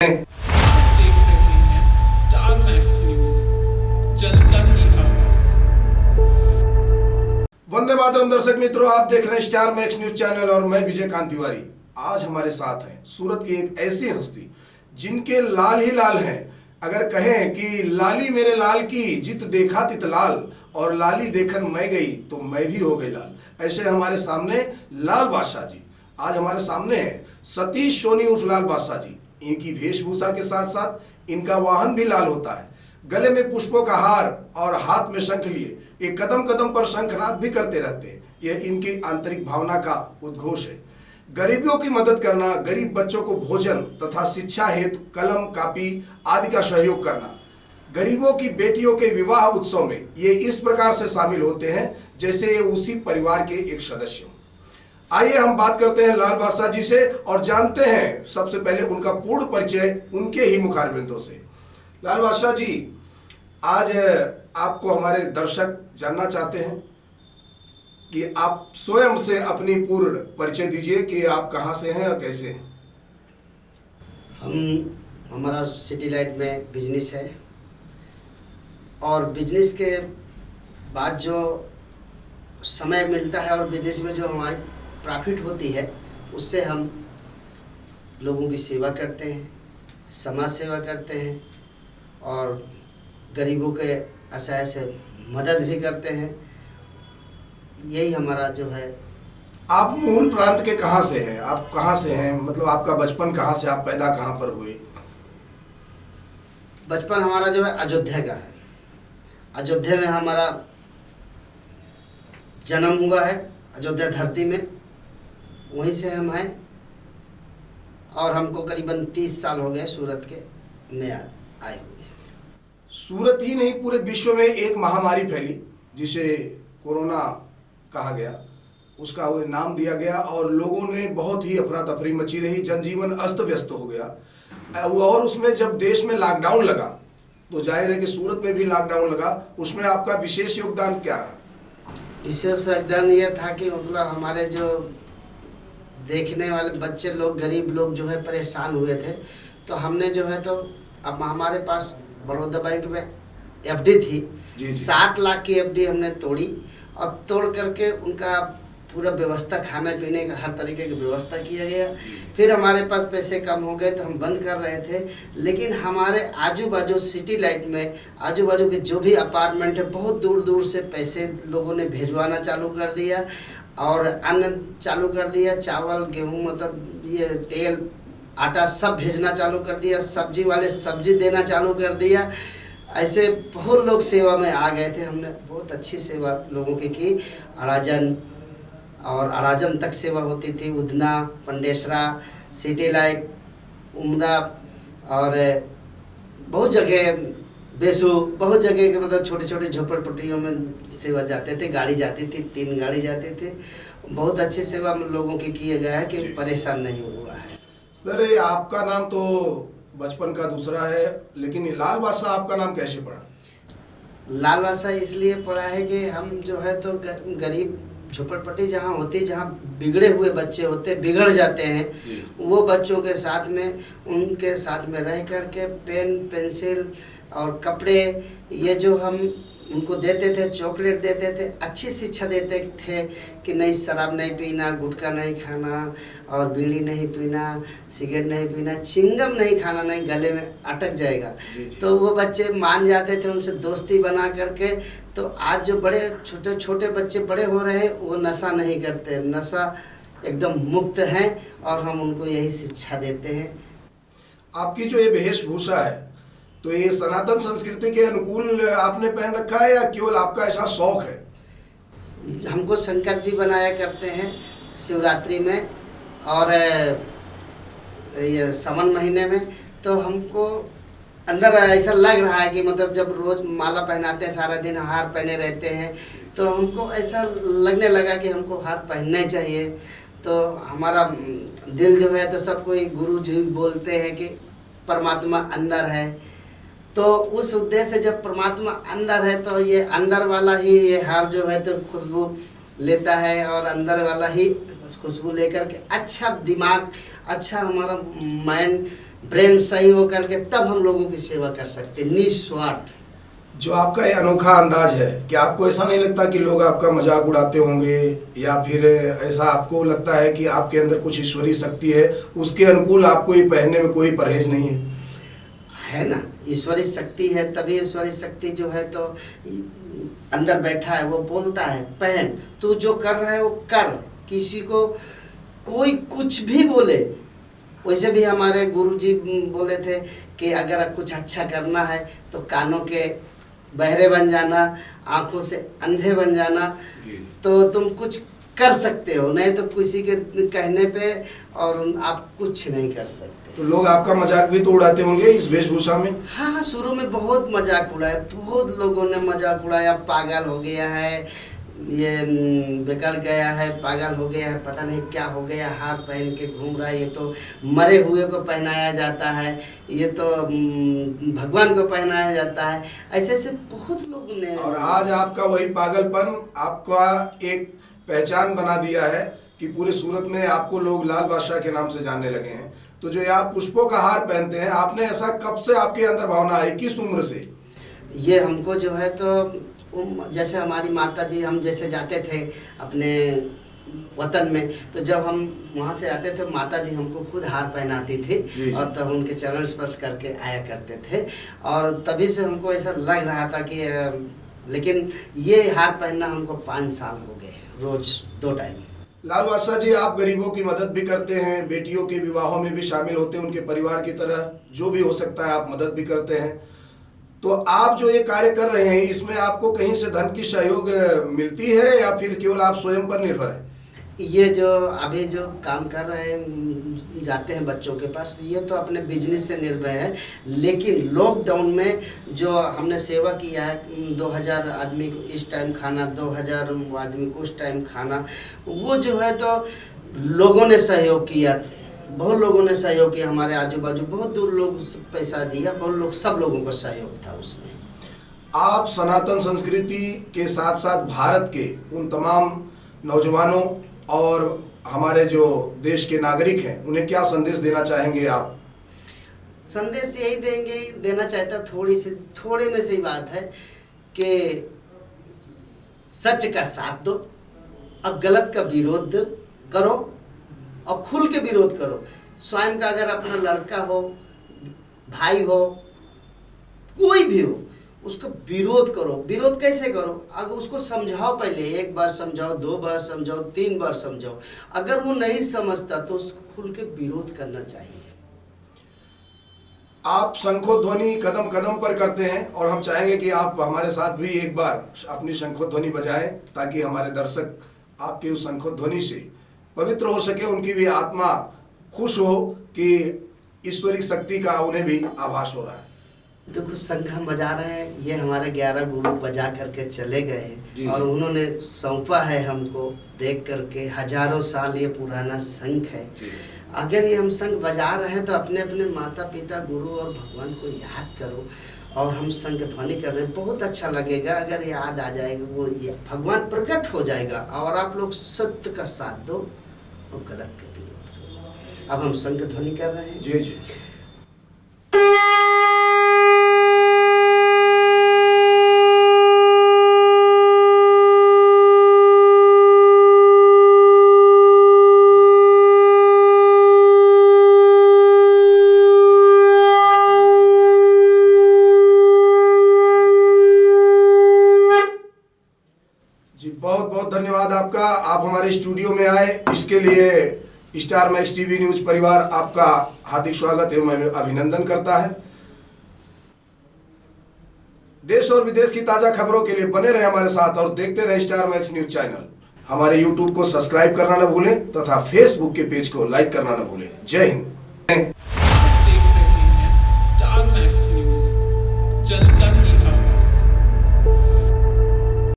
देख रहे हैं स्टार मैक्स न्यूज, जनता की आवाज। वंदे मातरम। दर्शक मित्रों, आप देख रहे हैं स्टार मैक्स न्यूज चैनल और मैं विजय कांत तिवारी। आज हमारे साथ हैं सूरत की एक ऐसी हस्ती जिनके लाल ही लाल हैं। अगर कहें कि लाली मेरे लाल की जित देखा तित लाल और लाली देखन मैं गई तो मैं भी हो गई लाल, ऐसे हमारे सामने लाल बादशाह जी। आज हमारे सामने है सतीश सोनी उर्फ लाल बादशाह जी। इनकी वेशभूषा के साथ साथ इनका वाहन भी लाल होता है। गले में पुष्पों का हार और हाथ में शंख लिए एक कदम कदम पर शंखनाद भी करते रहते हैं। यह इनकी आंतरिक भावना का उद्घोष है। गरीबियों की मदद करना, गरीब बच्चों को भोजन तथा शिक्षा हेतु कलम कापी आदि का सहयोग करना, गरीबों की बेटियों के विवाह उत्सव में ये इस प्रकार से शामिल होते हैं जैसे ये उसी परिवार के एक सदस्य हों। आइए हम बात करते हैं लाल बादशाह जी से और जानते हैं सबसे पहले उनका पूर्ण परिचय उनके ही मुखारबिंदों से। लाल बादशाह जी, आज आपको हमारे दर्शक जानना चाहते हैं कि आप स्वयं से अपनी पूर्ण परिचय दीजिए कि आप कहां से हैं और कैसे हैं। हमारा सिटी लाइट में बिजनेस है और बिजनेस के बाद जो समय मिलता है और बिजनेस में जो हमारी प्रॉफिट होती है उससे हम लोगों की सेवा करते हैं, समाज सेवा करते हैं और गरीबों के असहाय से मदद भी करते हैं। यही हमारा जो है। आप मूल प्रांत के कहां से हैं? आप कहां से हैं, मतलब आपका बचपन कहां से, आप पैदा कहां पर हुए? बचपन हमारा जो है अयोध्या का है। अयोध्या में हमारा जन्म हुआ है, अयोध्या धरती में, वहीं से हम हैं और हमको करीबन 30 साल हो गए सूरत के में आए हुए। सूरत ही नहीं, पूरे विश्व में एक महामारी फैली जिसे कोरोना कहा गया, उसका वो नाम दिया गया और लोगों ने बहुत ही अफरा तफरी मची रही, जनजीवन अस्त व्यस्त हो गया। और उसमें जब देश में लॉकडाउन लगा तो जाहिर है कि सूरत में भी लॉकडाउन लगा, उसमें आपका विशेष योगदान क्या रहा? विशेष योगदान ये था कि मतलब हमारे जो देखने वाले बच्चे लोग, गरीब लोग जो है परेशान हुए थे, तो हमने जो है तो अब हमारे पास बड़ौदा बैंक में एफडी थी, 7 लाख की एफडी हमने तोड़ी और तोड़ करके उनका पूरा व्यवस्था, खाने पीने का हर तरीके की व्यवस्था किया गया। फिर हमारे पास पैसे कम हो गए तो हम बंद कर रहे थे, लेकिन हमारे आजू बाजू सिटी लाइट में आजू बाजू के जो भी अपार्टमेंट है, बहुत दूर दूर से पैसे लोगों ने भेजवाना चालू कर दिया और अन्न चालू कर दिया, चावल गेहूँ मतलब ये तेल आटा सब भेजना चालू कर दिया, सब्जी वाले सब्जी देना चालू कर दिया। ऐसे बहुत लोग सेवा में आ गए थे। हमने बहुत अच्छी सेवा लोगों की अराजन और अराजन तक सेवा होती थी, उधना, पंडेसरा, सिटी लाइट, उमरा और बहुत जगह बेसू, बहुत जगह के मतलब छोटे छोटे झोपड़पट्टियों में सेवा जाते थे। गाड़ी जाती थी, 3 गाड़ी जाती थी। बहुत अच्छी सेवा लोगों की किया गया है कि परेशान नहीं हुआ है। सर, ये आपका नाम तो बचपन का दूसरा है, लेकिन ये लाल बादशाह आपका नाम कैसे पड़ा? लाल बादशाह इसलिए पड़ा है कि हम जो है तो गरीब झोपड़पट्टी जहाँ होती, जहाँ बिगड़े हुए बच्चे होते, बिगड़ जाते हैं, वो बच्चों के साथ में, उनके साथ में रह करके पेन पेंसिल और कपड़े ये जो हम उनको देते थे, चॉकलेट देते थे, अच्छी शिक्षा देते थे कि नहीं शराब नहीं पीना, गुटखा नहीं खाना और बीड़ी नहीं पीना, सिगरेट नहीं पीना, चिंगम नहीं खाना, नहीं गले में अटक जाएगा। तो वो बच्चे मान जाते थे, उनसे दोस्ती बना करके। तो आज जो बड़े छोटे छोटे बच्चे बड़े हो रहे हैं वो नशा नहीं करते, नशा एकदम मुक्त हैं और हम उनको यही शिक्षा देते हैं। आपकी जो ये वेशभूषा है तो ये सनातन संस्कृति के अनुकूल आपने पहन रखा है या केवल आपका ऐसा शौक है? हमको शंकर जी बनाया करते हैं शिवरात्रि में और ये सावन महीने में, तो हमको अंदर ऐसा लग रहा है कि मतलब जब रोज़ माला पहनाते हैं, सारा दिन हार पहने रहते हैं, तो हमको ऐसा लगने लगा कि हमको हार पहनने चाहिए। तो हमारा दिल जो है तो सब कोई गुरु जी बोलते हैं कि परमात्मा अंदर है, तो उस उद्देश्य से जब परमात्मा अंदर है तो ये अंदर वाला ही ये हार जो है तो खुशबू लेता है और अंदर वाला ही खुशबू लेकर के अच्छा दिमाग, अच्छा हमारा माइंड ब्रेन सही हो करके तब हम लोगों की सेवा कर सकते हैं निस्वार्थ। जो आपका ये अनोखा अंदाज है, क्या आपको ऐसा नहीं लगता कि लोग आपका मजाक उड़ाते होंगे, या फिर ऐसा आपको लगता है कि आपके अंदर कुछ ईश्वरीय शक्ति है, उसके अनुकूल आपको ये पहनने में कोई परहेज नहीं है? ना, ईश्वरीय शक्ति है, तभी ईश्वरीय शक्ति जो है तो अंदर बैठा है, वो बोलता है पहन, तू जो कर रहा है वो कर। किसी को कोई कुछ भी बोले, वैसे भी हमारे गुरुजी बोले थे कि अगर कुछ अच्छा करना है तो कानों के बहरे बन जाना, आंखों से अंधे बन जाना, तो तुम कुछ कर सकते हो, नहीं तो किसी के कहने पे और आप कुछ नहीं कर सकते। तो लोग आपका मजाक भी तो उड़ाते होंगे इस वेशभूषा में? हाँ, शुरू में बहुत मजाक उड़ाया, बहुत लोगों ने मजाक उड़ाया, पागल हो गया है, ये बिगड़ गया है, पागल हो गया है, पता नहीं क्या हो गया, हार पहन के घूम रहा है, ये तो मरे हुए को पहनाया जाता है, ये तो भगवान को पहनाया जाता है, ऐसे ऐसे बहुत लोगों ने। और आज आपका वही पागलपन आपका एक पहचान बना दिया है कि पूरे सूरत में आपको लोग लाल बादशाह के नाम से जानने लगे हैं। तो जो ये आप पुष्पों का हार पहनते हैं, आपने ऐसा कब से आपके अंदर भावना आई, किस उम्र से? ये हमको जो है तो जैसे हमारी माता जी, हम जैसे जाते थे अपने वतन में, तो जब हम वहाँ से आते थे माता जी हमको खुद हार पहनाती थी और तब उनके चरण स्पर्श करके आया करते थे, और तभी से हमको ऐसा लग रहा था कि लेकिन ये हार पहनना हमको 5 साल हो गए, रोज 2 टाइम। लाल बादशाह जी, आप गरीबों की मदद भी करते हैं, बेटियों के विवाहों में भी शामिल होते हैं, उनके परिवार की तरह जो भी हो सकता है आप मदद भी करते हैं। तो आप जो ये कार्य कर रहे हैं, इसमें आपको कहीं से धन की सहयोग मिलती है या फिर केवल आप स्वयं पर निर्भर हैं? ये जो अभी जो काम कर रहे हैं, जाते हैं बच्चों के पास, ये तो अपने बिजनेस से निर्भर है, लेकिन लॉकडाउन में जो हमने सेवा किया है, 2000 आदमी को इस टाइम खाना, 2000 आदमी को उस टाइम खाना, वो जो है तो लोगों ने सहयोग किया, बहुत लोगों ने सहयोग किया, हमारे आजू बाजू बहुत दूर लोग पैसा दिया, बहुत लोग, सब लोगों का सहयोग था उसमें। आप सनातन संस्कृति के साथ साथ भारत के उन तमाम नौजवानों और हमारे जो देश के नागरिक हैं, उन्हें क्या संदेश देना चाहेंगे आप? संदेश यही देना चाहता, थोड़े में से ही बात है कि सच का साथ दो, अब गलत का विरोध करो और खुल के विरोध करो। स्वयं का अगर अपना लड़का हो, भाई हो, कोई भी हो, उसका विरोध करो। विरोध कैसे करो? अगर उसको समझाओ, पहले 1 बार समझाओ, 2 बार समझाओ, 3 बार समझाओ। अगर वो नहीं समझता तो उसको खुल के विरोध करना चाहिए। आप शंखोध्वनि कदम कदम पर करते हैं और हम चाहेंगे कि आप हमारे साथ भी एक बार अपनी शंखोध्वनि बजाएं, ताकि हमारे दर्शक आपके उस शंखोध्वनि से पवित्र हो सके, उनकी भी आत्मा खुश हो कि ईश्वरी शक्ति का उन्हें भी आभास हो रहा है। देखो, शंख हम बजा रहे हैं, ये हमारे 11 गुरु बजा करके चले गए हैं और उन्होंने सौंपा है हमको, देख करके हजारों साल ये पुराना शंख है। अगर ये हम शंख बजा रहे हैं तो अपने अपने माता पिता, गुरु और भगवान को याद करो, और हम शंख ध्वनि कर रहे हैं, बहुत अच्छा लगेगा। अगर याद आ जाएगा, वो ये भगवान प्रकट हो जाएगा, और आप लोग सत्य का साथ दो और गलत का विरोध करो। अब हम शंख ध्वनि कर रहे हैं। जी जी। बहुत बहुत धन्यवाद आपका, आप हमारे स्टूडियो में आए, इसके लिए स्टार मैक्स टीवी न्यूज परिवार आपका हार्दिक स्वागत एवं अभिनंदन करता है। देश और विदेश की ताजा खबरों के लिए बने रहे हमारे साथ और देखते रहे स्टार मैक्स न्यूज चैनल। हमारे यूट्यूब को सब्सक्राइब करना न भूलें तथा फेसबुक के पेज को लाइक करना न भूलें। जय हिंद। देख रहे हैं स्टार मैक्स